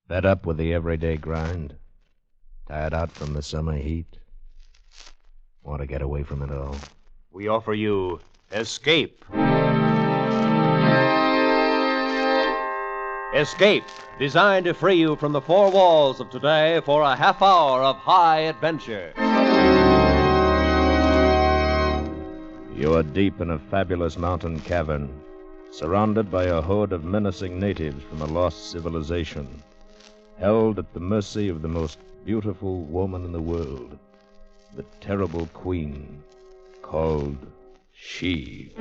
Fed up with the everyday grind? Tired out from the summer heat? Want to get away from it all? We offer you Escape. Escape, designed to free you from the four walls of today for a half hour of high adventure. You are deep in a fabulous mountain cavern, surrounded by a horde of menacing natives from a lost civilization, held at the mercy of the most beautiful woman in the world, the terrible queen called She.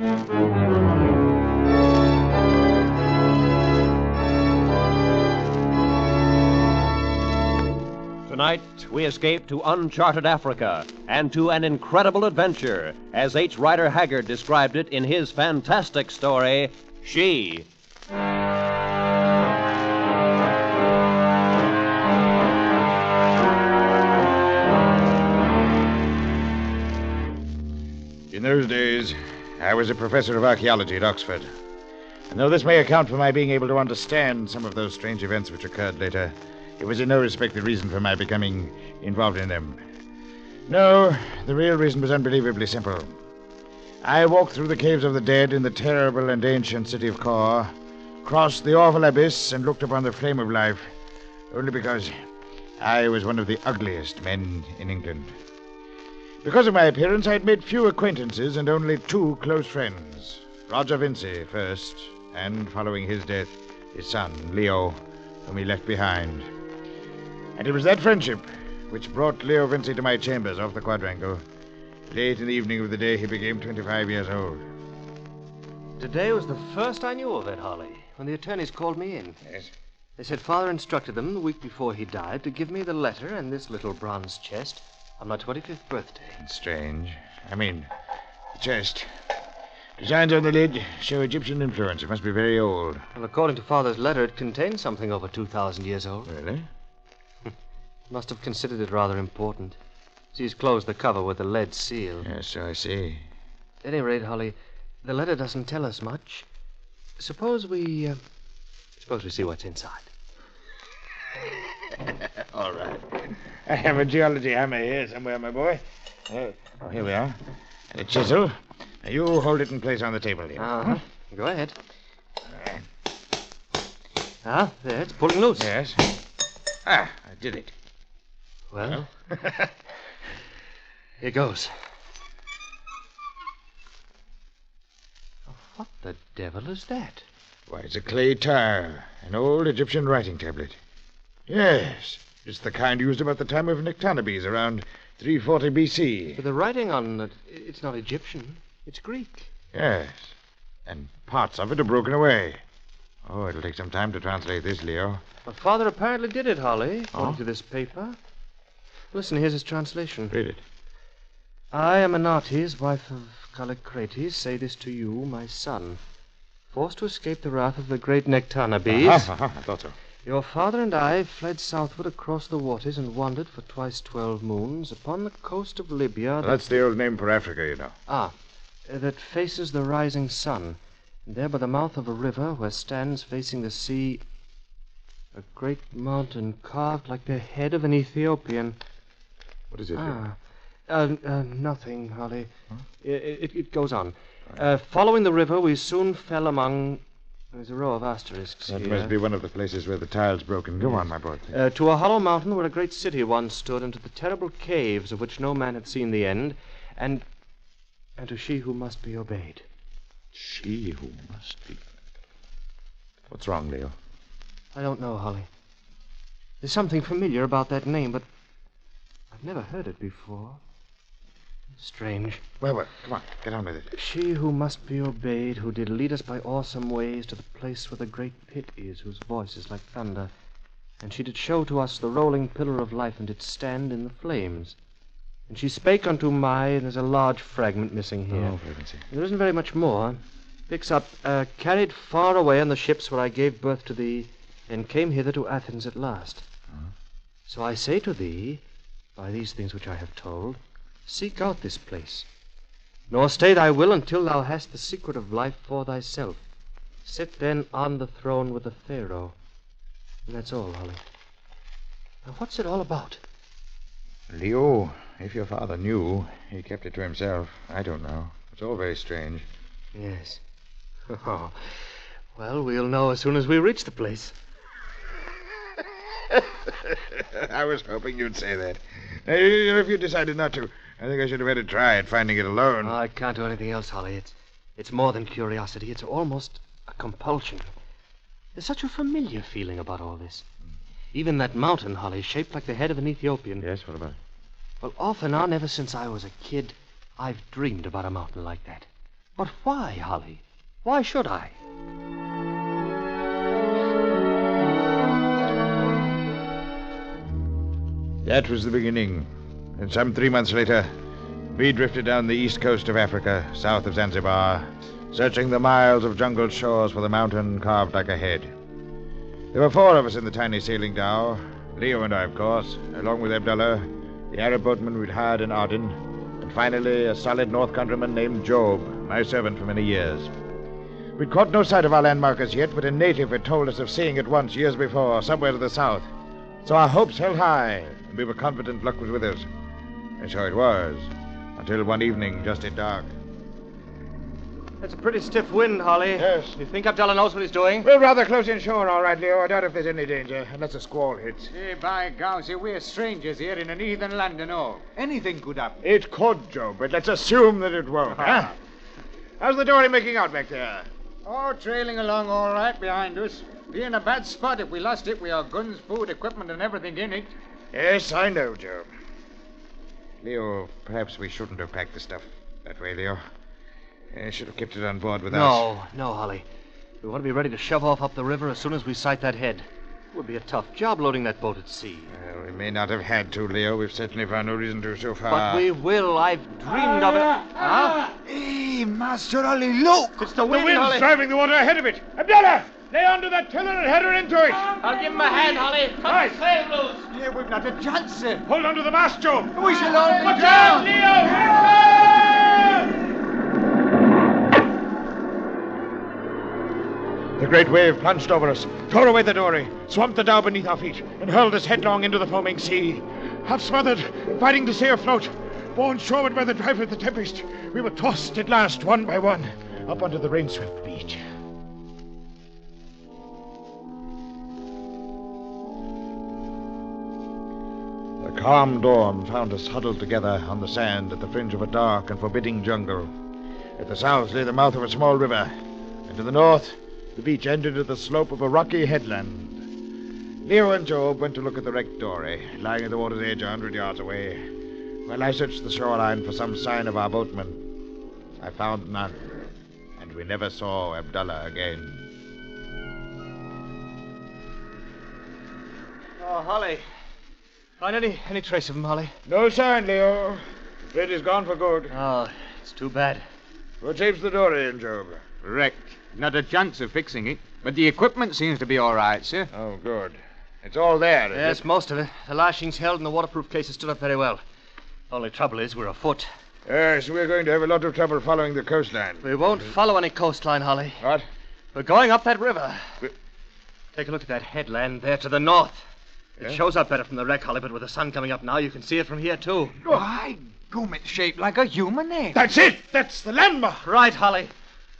Tonight, we escape to uncharted Africa and to an incredible adventure, as H. Rider Haggard described it in his fantastic story, She. In those days, I was a professor of archaeology at Oxford. And though this may account for my being able to understand some of those strange events which occurred later, it was in no respect the reason for my becoming involved in them. No, the real reason was unbelievably simple. I walked through the caves of the dead in the terrible and ancient city of Kor, crossed the awful abyss, and looked upon the flame of life, only because I was one of the ugliest men in England. Because of my appearance, I had made few acquaintances and only two close friends. Roger Vinci first, and following his death, his son, Leo, whom he left behind. And it was that friendship which brought Leo Vinci to my chambers off the quadrangle, late in the evening of the day he became 25 years old. Today was the first I knew of it, Holly, when the attorneys called me in. Yes? They said Father instructed them the week before he died to give me the letter and this little bronze chest on my 25th birthday. Strange. I mean, the chest. Designs on the lid show Egyptian influence. It must be very old. Well, according to Father's letter, it contains something over 2,000 years old. Really? Must have considered it rather important. See, he's closed the cover with a lead seal. Yes, so I see. At any rate, Holly, the letter doesn't tell us much. Suppose we see what's inside. All right. I have a geology hammer here somewhere, my boy. Here we are. And a chisel. Now, you hold it in place on the table here. Uh-huh. Go ahead. All right. Ah, there, it's pulling loose. Yes. I did it. Well, here goes. Oh, what the devil is that? Why, it's a clay tile, an old Egyptian writing tablet. Yes, it's the kind used about the time of Nectanebes, around 340 B.C. But the writing on it, it's not Egyptian. It's Greek. Yes, and parts of it are broken away. Oh, it'll take some time to translate this, Leo. Well, Father apparently did it, Holly, according to this paper. Listen, here's his translation. Read it. I, Amenartes, wife of Callicrates, say this to you, my son. Forced to escape the wrath of the great Nectanebes, I thought so. your father and I fled southward across the waters and wandered for twice 12 moons upon the coast of Libya. That's the old name for Africa, you know. That faces the rising sun. And there by the mouth of a river where stands facing the sea a great mountain carved like the head of an Ethiopian. What is it? Nothing, Holly. Huh? It goes on. Following the river, we soon fell among... There's a row of asterisks That here. must be one of the places where the tile's broken. Go on, my boy. To a hollow mountain where a great city once stood, and to the terrible caves of which no man had seen the end, and to she who must be obeyed. She who must be... What's wrong, Leo? I don't know, Holly. There's something familiar about that name, but I've never heard it before. Strange. Well, come on. Get on with it. She who must be obeyed, who did lead us by awesome ways to the place where the great pit is, whose voice is like thunder. And she did show to us the rolling pillar of life, and did stand in the flames. And she spake unto and there's a large fragment missing here. Oh, frequency. There isn't very much more. Picks up, carried far away on the ships where I gave birth to thee, and came hither to Athens at last. So I say to thee, by these things which I have told, seek out this place, nor stay thy will until thou hast the secret of life for thyself. Sit then on the throne with the Pharaoh. And that's all, Holly. Now, what's it all about? Leo, if your father knew, he kept it to himself. I don't know. It's all very strange. Yes. Oh. Well, we'll know as soon as we reach the place. I was hoping you'd say that. If you decided not to, I think I should have had a try at finding it alone. Oh, I can't do anything else, Holly. It's more than curiosity. It's almost a compulsion. There's such a familiar feeling about all this. Even that mountain, Holly, shaped like the head of an Ethiopian. Yes, what about it? Well, off and on, ever since I was a kid, I've dreamed about a mountain like that. But why, Holly? Why should I? That was the beginning. And some 3 months later, we drifted down the east coast of Africa, south of Zanzibar, searching the miles of jungled shores for the mountain carved like a head. There were 4 of us in the tiny sailing dhow. Leo and I, of course, along with Abdullah, the Arab boatman we'd hired in Aden, and finally a solid North countryman named Job, my servant for many years. We'd caught no sight of our landmark as yet, but a native had told us of seeing it once years before, somewhere to the south. So our hopes held high, and we were confident luck was with us. And so it was, until one evening just at dark. That's a pretty stiff wind, Holly. Yes. You think Abdullah knows what he's doing? We're rather close inshore, all right, Leo. I doubt if there's any danger, unless a squall hits. Hey, by gauzy, we're strangers here in an heathen land and all. Anything could happen. It could, Joe, but let's assume that it won't, huh? How's the dory making out back there? Oh, trailing along all right behind us. Be in a bad spot if we lost it with our guns, food, equipment, and everything in it. Yes, I know, Joe. Leo, perhaps we shouldn't have packed the stuff that way, Leo. I should have kept it on board with us. No, Holly. We want to be ready to shove off up the river as soon as we sight that head. It would be a tough job loading that boat at sea. Well, we may not have had to, Leo. We've certainly found no reason to so far. But we will. I've dreamed of it. Huh? Hey, Master Ollie, look! It's the The wind, wind's Holly. driving the water ahead of it. Abdullah! Lay onto that tiller and head her into it. I'll give him a hand, Holly. Cut Right. the sail loose. Yeah, we've not a chance, sir. Hold onto the mast, Joe. We shall all be Watch out, drowned. Leo! The great wave plunged over us, tore away the dory, swamped the dhow beneath our feet, and hurled us headlong into the foaming sea. Half smothered, fighting to stay afloat, borne shoreward by the drive of the tempest, we were tossed at last, one by one, up onto the rain-swept beach. The calm dawn found us huddled together on the sand at the fringe of a dark and forbidding jungle. At the south lay the mouth of a small river, and to the north, the beach ended at the slope of a rocky headland. Leo and Job went to look at the wrecked dory, lying at the water's edge 100 yards away, while I searched the shoreline for some sign of our boatman. I found none, and we never saw Abdullah again. Oh, Holly. Find any trace of him, Holly? No sign, Leo. Afraid he's gone for good. Oh, it's too bad. What shapes the dory in, Job? Wrecked. Not a chance of fixing it. But the equipment seems to be all right, sir. Oh, good. It's all there, is Yes, it? most of it. The lashings held and the waterproof cases stood up very well. Only trouble is we're afoot. Yes, we're going to have a lot of trouble following the coastline. We won't follow any coastline, Holly. What? We're going up that river. We- Take a look at that headland there to the north. Yeah? It shows up better from the wreck, Holly, but with the sun coming up now, you can see it from here, too. Why, gum, it's shaped like a human head. That's it! That's the landmark! Right, Holly.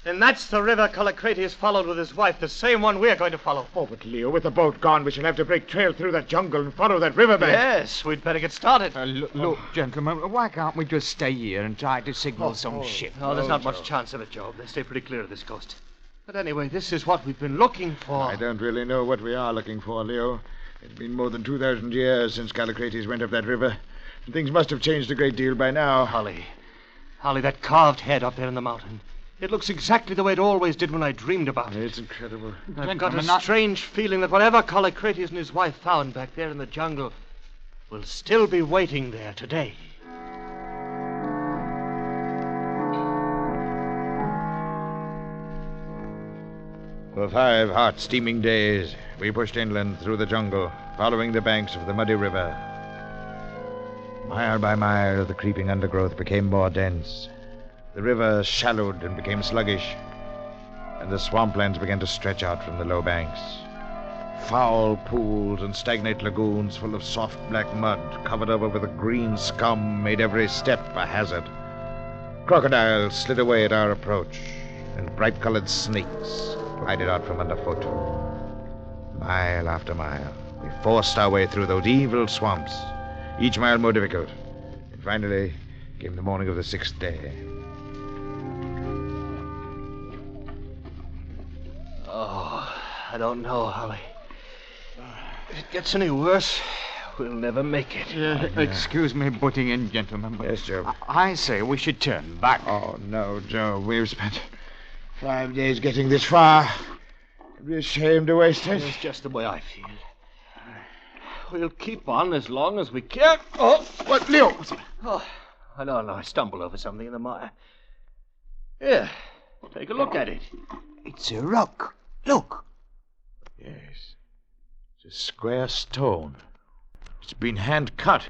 And that's the river Callicrates followed with his wife, the same one we're going to follow. Oh, but Leo, with the boat gone, we shall have to break trail through that jungle and follow that riverbank. Yes, we'd better get started. Look, gentlemen, why can't we just stay here and try to signal some ship? No, there's not much Joe. chance of it, Job. They stay pretty clear of this coast. But anyway, this is what we've been looking for. I don't really know what we are looking for, Leo. It's been more than 2,000 years since Callicrates went up that river. And things must have changed a great deal by now. Holly, that carved head up there in the mountain. It looks exactly the way it always did when I dreamed about it. It's incredible. I've got a Gentlemen, strange feeling that whatever Callicrates and his wife found back there in the jungle will still be waiting there today. For 5 hot, steaming days, we pushed inland through the jungle, following the banks of the muddy river. Mile by mile, the creeping undergrowth became more dense. The river shallowed and became sluggish, and the swamplands began to stretch out from the low banks. foul pools and stagnant lagoons full of soft black mud, covered over with a green scum, made every step a hazard. Crocodiles slid away at our approach, and bright-colored snakes glided out from underfoot. Mile after mile, we forced our way through those evil swamps, each mile more difficult. And finally came the morning of the 6th day. Oh, I don't know, Holly. If it gets any worse, we'll never make it. Excuse me butting in, gentlemen. But Yes, Joe. I say we should turn back. Oh, no, Joe. We've spent 5 days getting this far. It'd be a shame to waste it. That's just the way I feel. We'll keep on as long as we can. Oh, What, Leo? oh I don't know. I stumbled over something in the mire. Here, take a look at it. It's a rock. Look. Yes. It's a square stone. It's been hand-cut.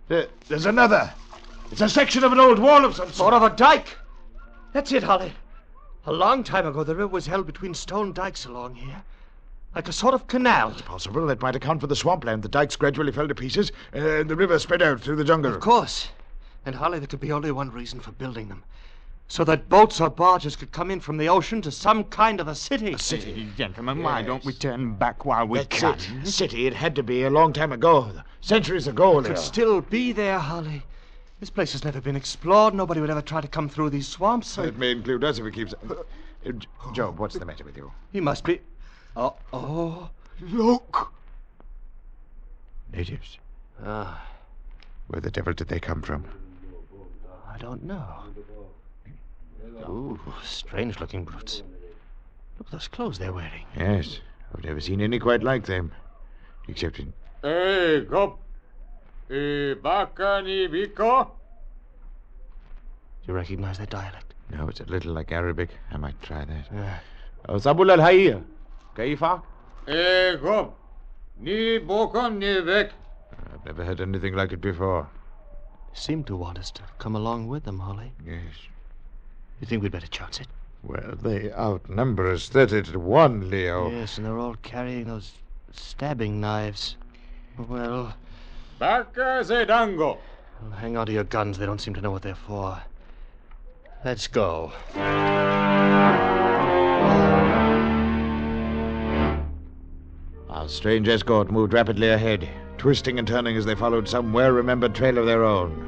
There's another. It's a section of an old wall of some Sort of a dike. That's it, Holly. A long time ago, the river was held between stone dikes along here. Like a sort of canal. It's possible. That might account for the swampland. The dikes gradually fell to pieces, and the river spread out through the jungle. Of course. And, Holly, there could be only one reason for building them. So that boats or barges could come in from the ocean to some kind of a city. A city? Gentlemen, why don't we turn back while we That's can? it. City. It had to be a long time ago. Centuries ago, Leo. Could still be there, Holly. This place has never been explored. Nobody would ever try to come through these swamps. It may include us if it keeps... Job, what's the matter with you? He must be... Oh. Look! Natives. Ah, Where the devil did they come from? I don't know. Ooh, strange-looking brutes. Look at those clothes they're wearing. Yes. I've never seen any quite like them. Except in... Hey, Gop. Baka ni Biko? Do you recognize their dialect? No, it's a little like Arabic. I might try that. Yeah. Sabul al-Hayya. Kaifa? Hey, Gop. Ni Boko ni Vek. I've never heard anything like it before. They seem to want us to come along with them, Holly. Yes. You think we'd better chance it? Well, they outnumber us 30 to 1, Leo. Yes, and they're all carrying those stabbing knives. Well, Baka Zedango. hang on to your guns. They don't seem to know what they're for. Let's go. Our strange escort moved rapidly ahead, twisting and turning as they followed some well-remembered trail of their own.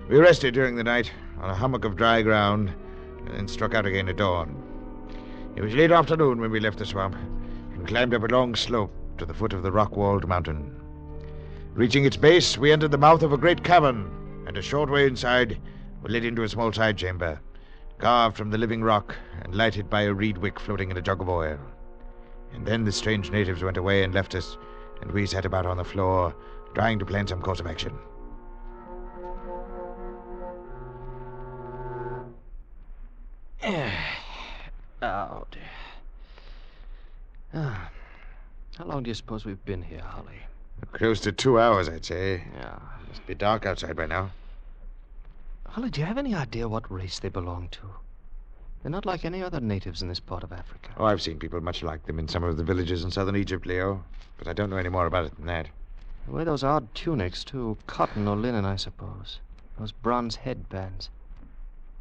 We rested during the night on a hummock of dry ground, and then struck out again at dawn. It was late afternoon when we left the swamp and climbed up a long slope to the foot of the rock-walled mountain. Reaching its base, we entered the mouth of a great cavern, and a short way inside, we led into a small side chamber, carved from the living rock and lighted by a reed wick floating in a jug of oil. And then the strange natives went away and left us, and we sat about on the floor, trying to plan some course of action. Oh, dear. Ah. How long do you suppose we've been here, Holly? Close to 2 hours, I'd say. Yeah. Must be dark outside by now. Holly, do you have any idea what race they belong to? They're not like any other natives in this part of Africa. Oh, I've seen people much like them in some of the villages in southern Egypt, Leo. But I don't know any more about it than that. They wear those odd tunics, too. Cotton or linen, I suppose. Those bronze headbands.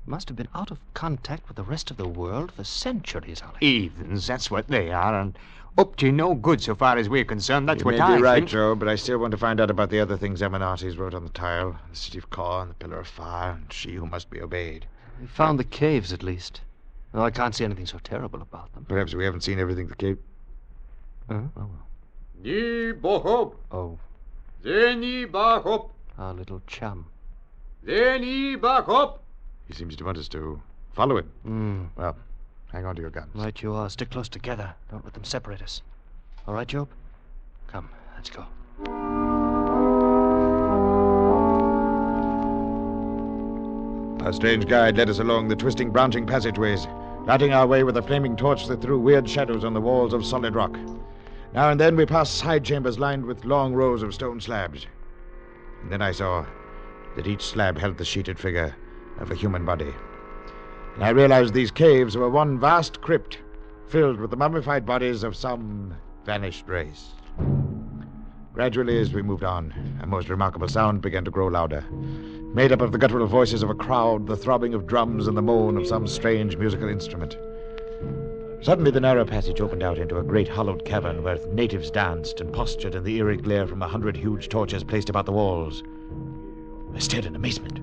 Must have been out of contact with the rest of the world for centuries, Holly. Heathens, that's what they are, and up to no good so far as we're concerned. That's You what may I be right, think. Joe, but I still want to find out about the other things Eminartes wrote on the tile. The city of Ka and the pillar of fire, and she who must be obeyed. We found the caves, at least. Though I can't see anything so terrible about them. Perhaps we haven't seen everything the cape. Oh, well. Ni Bohop. Oh, Zeni Bahop. our little chum. Zeni Bahop. He seems to want us to follow him. Hmm. Well, hang on to your guns. Right you are. Stick close together. Don't let them separate us. All right, Job? Come, let's go. Our strange guide led us along the twisting, branching passageways, lighting our way with a flaming torch that threw weird shadows on the walls of solid rock. Now and then we passed side chambers lined with long rows of stone slabs. And then I saw that each slab held the sheeted figure of a human body. And I realized these caves were one vast crypt filled with the mummified bodies of some vanished race. Gradually, as we moved on, a most remarkable sound began to grow louder. Made up of the guttural voices of a crowd, the throbbing of drums, and the moan of some strange musical instrument. Suddenly, the narrow passage opened out into a great hollowed cavern where natives danced and postured in the eerie glare from 100 huge torches placed about the walls. I stared in amazement,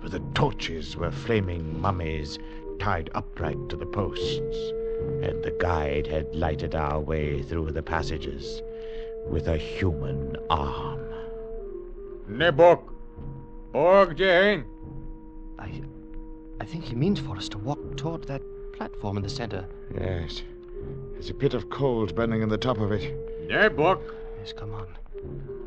for the torches were flaming mummies tied upright to the posts, and the guide had lighted our way through the passages with a human arm. Nebok, Org Jane. I think he means for us to walk toward that platform in the center. Yes. There's a pit of coals burning in the top of it. Nebok. Yes, come on.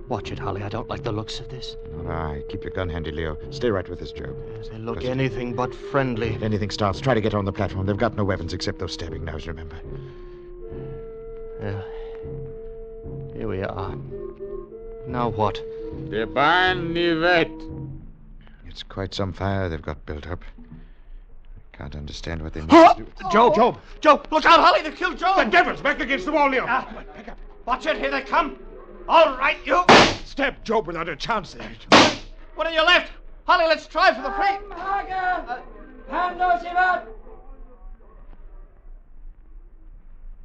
Watch it, Holly. I don't like the looks of this. All right. Keep your gun handy, Leo. Stay right with us, Joe. Yes, they look anything but friendly. If anything starts, try to get on the platform. They've got no weapons except those stabbing knives, remember? Well, here we are. Now what? The barn Nivet. It's quite some fire they've got built up. I can't understand what they need to do. Job! Look out, Holly! They killed Job! The devil's back against the wall, Leo! Pick up. Watch it, here they come! All right, you! Stab Job without a chance there. What are you left? Holly, let's try for the free!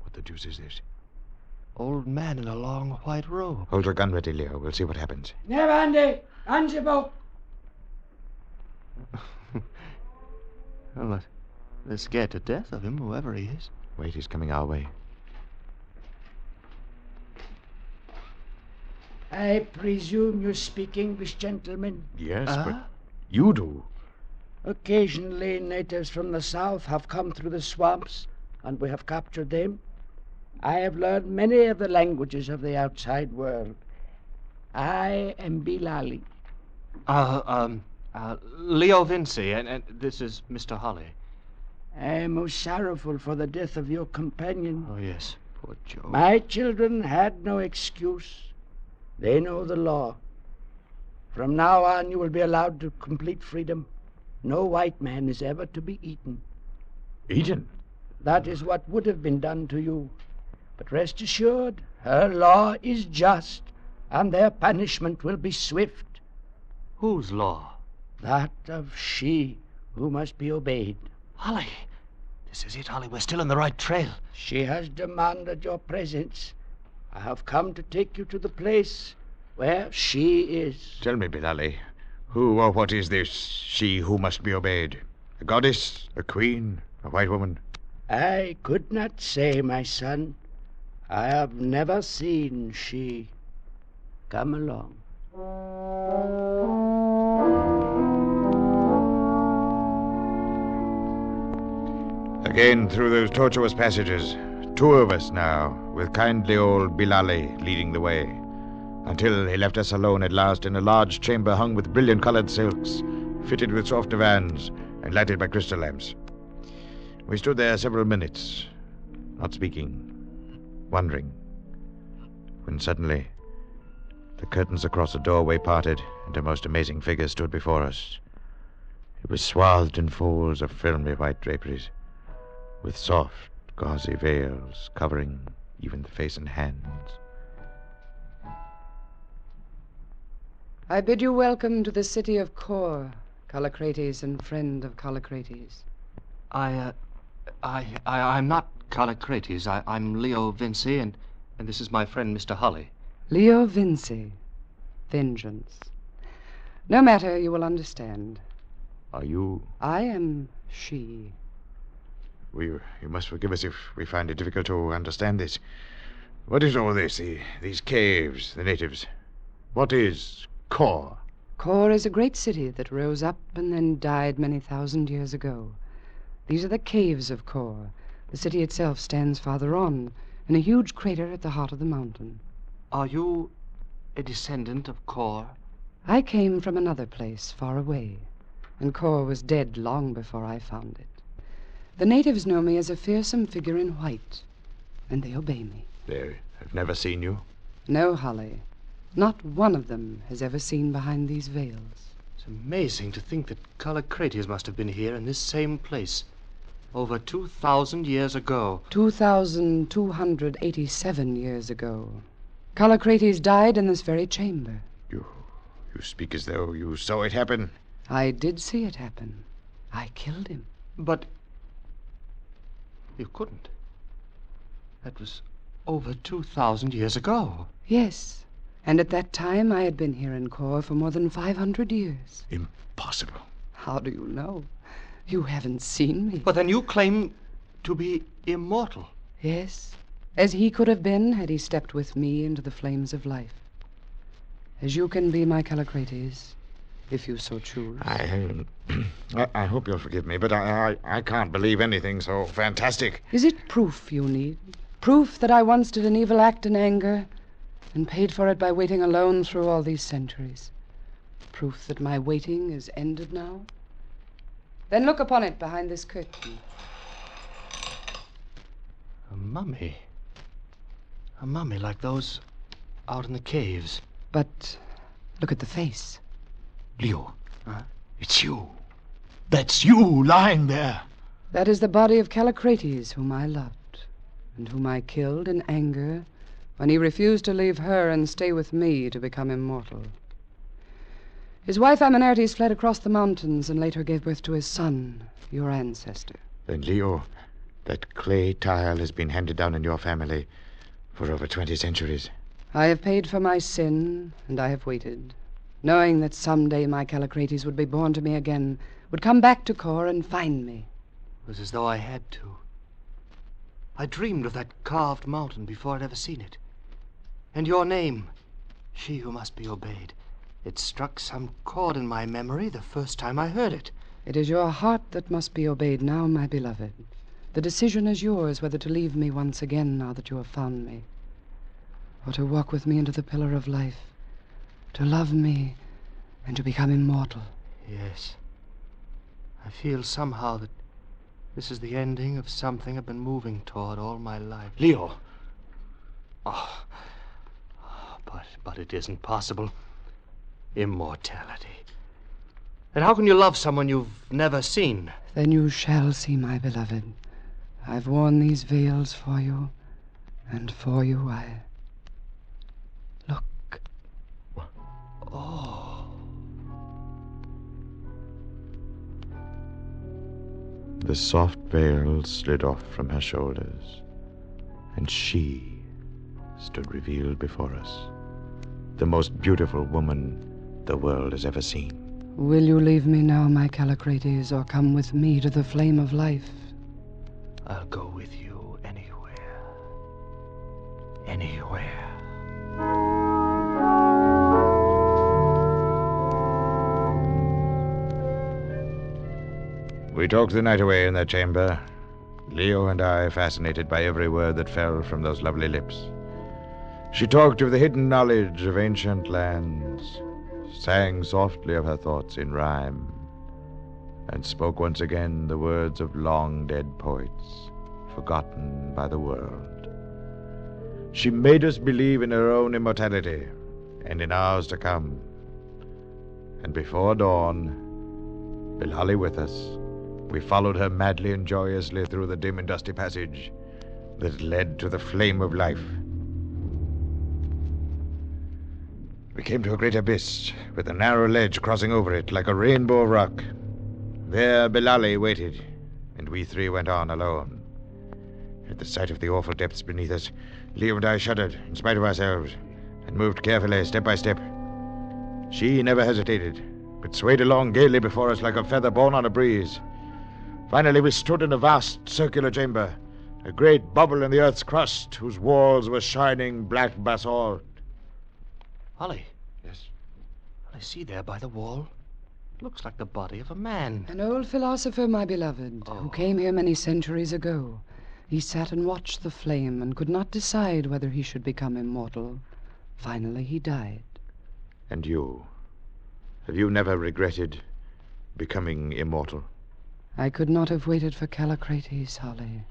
What the deuce is this? Old man in a long white robe. Hold your gun ready, Leo. We'll see what happens. Well, they're scared to death of him, whoever he is. Wait, he's coming our way. I presume you speak English, gentlemen? Yes, but you do. Occasionally, natives from the south have come through the swamps, and we have captured them. I have learned many of the languages of the outside world. I am Bilali. Leo Vinci, and this is Mr. Holly. I am most sorrowful for the death of your companion. Oh, yes, poor Joe. My children had no excuse. They know the law. From now on, you will be allowed to complete freedom. No white man is ever to be eaten. Eaten? That is what would have been done to you. But rest assured, her law is just, and their punishment will be swift. Whose law? That of she who must be obeyed. Holly, this is it, Holly. We're still on the right trail. She has demanded your presence. I have come to take you to the place where she is. Tell me, Bilali, who or what is this she who must be obeyed? A goddess? A queen? A white woman? I could not say, my son. I have never seen she. Come along. Again through those tortuous passages, two of us now, with kindly old Bilali leading the way, until he left us alone at last in a large chamber hung with brilliant-colored silks, fitted with soft divans, and lighted by crystal lamps. We stood there several minutes, not speaking, wondering, when suddenly the curtains across the doorway parted, and a most amazing figure stood before us. It was swathed in folds of filmy white draperies, with soft, gauzy veils covering even the face and hands. I bid you welcome to the city of Kor, Callicrates and friend of Callicrates. I'm not Callicrates. I'm Leo Vinci, and this is my friend, Mr. Holly. Leo Vinci. Vengeance. No matter, you will understand. Are you? I am she. You must forgive us if we find it difficult to understand this. What is all this? These caves, the natives. What is Kor? Kor is a great city that rose up and then died many thousand years ago. These are the caves of Kor. The city itself stands farther on, in a huge crater at the heart of the mountain. Are you a descendant of Kor? I came from another place, far away, and Kor was dead long before I found it. The natives know me as a fearsome figure in white, and they obey me. They have never seen you? No, Holly. Not one of them has ever seen behind these veils. It's amazing to think that Callicrates must have been here in this same place. Over 2,000 years ago. 2,287 years ago. Callicrates died in this very chamber. You speak as though you saw it happen. I did see it happen. I killed him. But you couldn't. That was over 2,000 years ago. Yes. And at that time, I had been here in Kor for more than 500 years. Impossible. How do you know? You haven't seen me. But then you claim to be immortal. Yes. As he could have been had he stepped with me into the flames of life. As you can be, my Callicrates, if you so choose. I hope you'll forgive me, but I can't believe anything so fantastic. Is it proof you need? Proof that I once did an evil act in anger and paid for it by waiting alone through all these centuries? Proof that my waiting is ended now? Then look upon it behind this curtain. A mummy. A mummy like those out in the caves. But look at the face. Leo, it's you. That's you lying there. That is the body of Callicrates, whom I loved, and whom I killed in anger when he refused to leave her and stay with me to become immortal. His wife Aminaertes fled across the mountains and later gave birth to his son, your ancestor. Then, Leo, that clay tile has been handed down in your family for over 20 centuries. I have paid for my sin, and I have waited, knowing that someday my Callicrates would be born to me again, would come back to Kor and find me. It was as though I had to. I dreamed of that carved mountain before I'd ever seen it. And your name, she who must be obeyed. It struck some chord in my memory the first time I heard it. It is your heart that must be obeyed now, my beloved. The decision is yours whether to leave me once again now that you have found me, or to walk with me into the pillar of life, to love me and to become immortal. Yes. I feel somehow that this is the ending of something I've been moving toward all my life. Leo. But it isn't possible. Immortality. And how can you love someone you've never seen? Then you shall see, my beloved. I've worn these veils for you, and for you I... Look. Oh. The soft veil slid off from her shoulders, and she stood revealed before us, the most beautiful woman the world has ever seen. Will you leave me now, my Callicrates, or come with me to the flame of life? I'll go with you anywhere. Anywhere. We talked the night away in that chamber, Leo and I fascinated by every word that fell from those lovely lips. She talked of the hidden knowledge of ancient lands, sang softly of her thoughts in rhyme, and spoke once again the words of long-dead poets, forgotten by the world. She made us believe in her own immortality, and in ours to come. And before dawn, Bilali with us, we followed her madly and joyously through the dim and dusty passage that led to the flame of life. We came to a great abyss, with a narrow ledge crossing over it like a rainbow of rock. There Bilali waited, and we three went on alone. At the sight of the awful depths beneath us, Leo and I shuddered, in spite of ourselves, and moved carefully, step by step. She never hesitated, but swayed along gaily before us like a feather borne on a breeze. Finally, we stood in a vast circular chamber, a great bubble in the earth's crust, whose walls were shining black basalt. Ollie. Yes? I see there by the wall. It looks like the body of a man. An old philosopher, my beloved, who came here many centuries ago. He sat and watched the flame and could not decide whether he should become immortal. Finally, he died. And you? Have you never regretted becoming immortal? I could not have waited for Callicrates, Holly,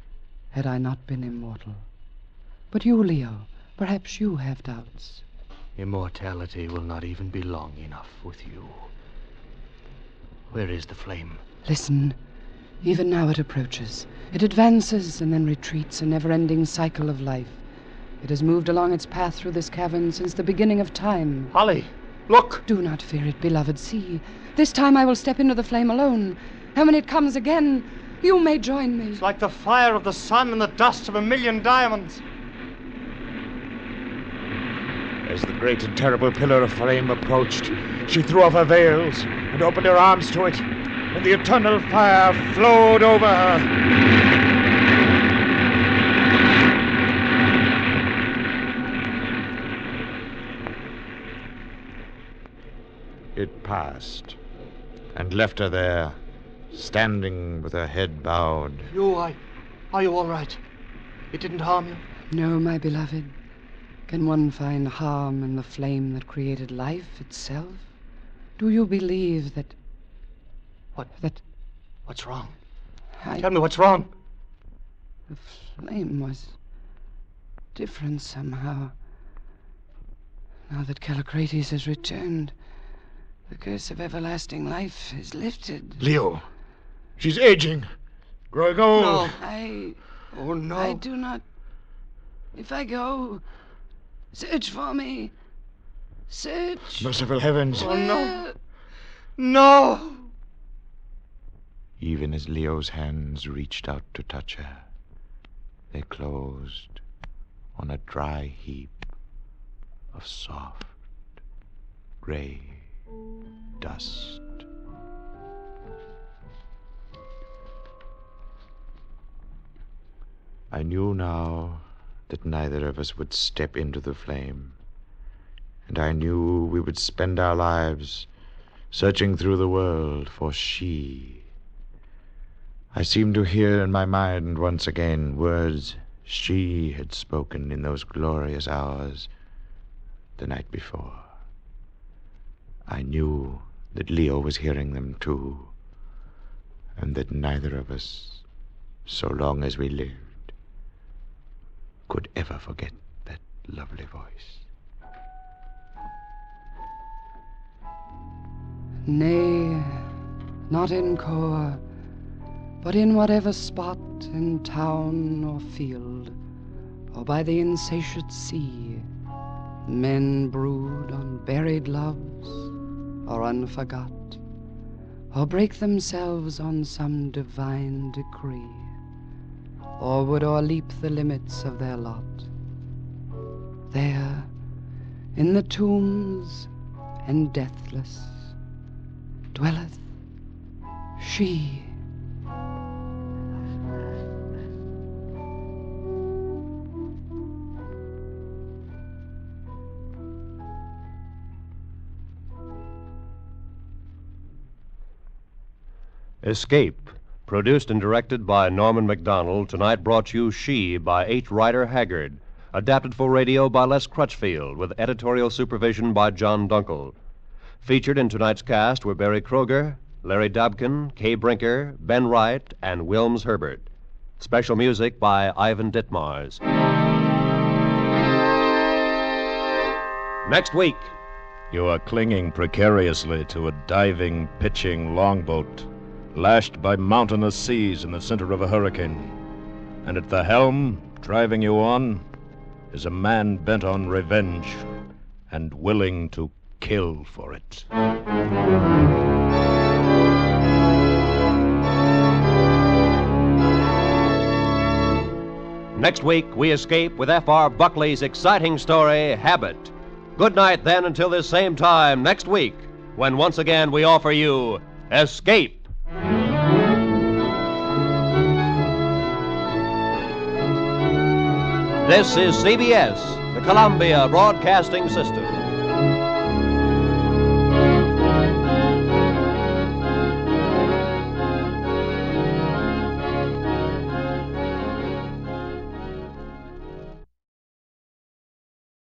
had I not been immortal. But you, Leo, perhaps you have doubts. Immortality will not even be long enough with you. Where is the flame? Listen. Even now it approaches. It advances and then retreats, a never-ending cycle of life. It has moved along its path through this cavern since the beginning of time. Holly, look! Do not fear it, beloved. See, this time I will step into the flame alone. And when it comes again, you may join me. It's like the fire of the sun and the dust of 1,000,000 diamonds. As the great and terrible pillar of flame approached, she threw off her veils and opened her arms to it, and the eternal fire flowed over her. It passed, and left her there, standing with her head bowed. Are you all right? It didn't harm you? No, my beloved. Can one find harm in the flame that created life itself? Do you believe that... What's wrong? Tell me what's wrong. The flame was different somehow. Now that Callicrates has returned, the curse of everlasting life is lifted. Leo, she's aging, growing old. No. Oh, no. I do not... If I go, search for me. Search. Merciful heavens. Oh, no. No! Even as Leo's hands reached out to touch her, they closed on a dry heap of soft, gray dust. I knew now that neither of us would step into the flame, and I knew we would spend our lives searching through the world for she. I seemed to hear in my mind once again words she had spoken in those glorious hours the night before. I knew that Leo was hearing them too, and that neither of us, so long as we lived, could ever forget that lovely voice. Nay, not in Kor, but in whatever spot, in town or field, or by the insatiate sea, men brood on buried loves, or unforgot, or break themselves on some divine decree, or would o'erleap the limits of their lot. There, in the tombs and deathless, dwelleth she. Escape, produced and directed by Norman MacDonald, tonight brought you She by H. Rider Haggard, adapted for radio by Les Crutchfield, with editorial supervision by John Dunkel. Featured in tonight's cast were Barry Kroger, Larry Dobkin, Kay Brinker, Ben Wright, and Wilms Herbert. Special music by Ivan Ditmars. Next week. You are clinging precariously to a diving, pitching longboat, lashed by mountainous seas in the center of a hurricane. And at the helm, driving you on, is a man bent on revenge and willing to kill for it. Next week, we escape with F.R. Buckley's exciting story, Habit. Good night, then, until this same time next week, when once again we offer you Escape. This is CBS, the Columbia Broadcasting System.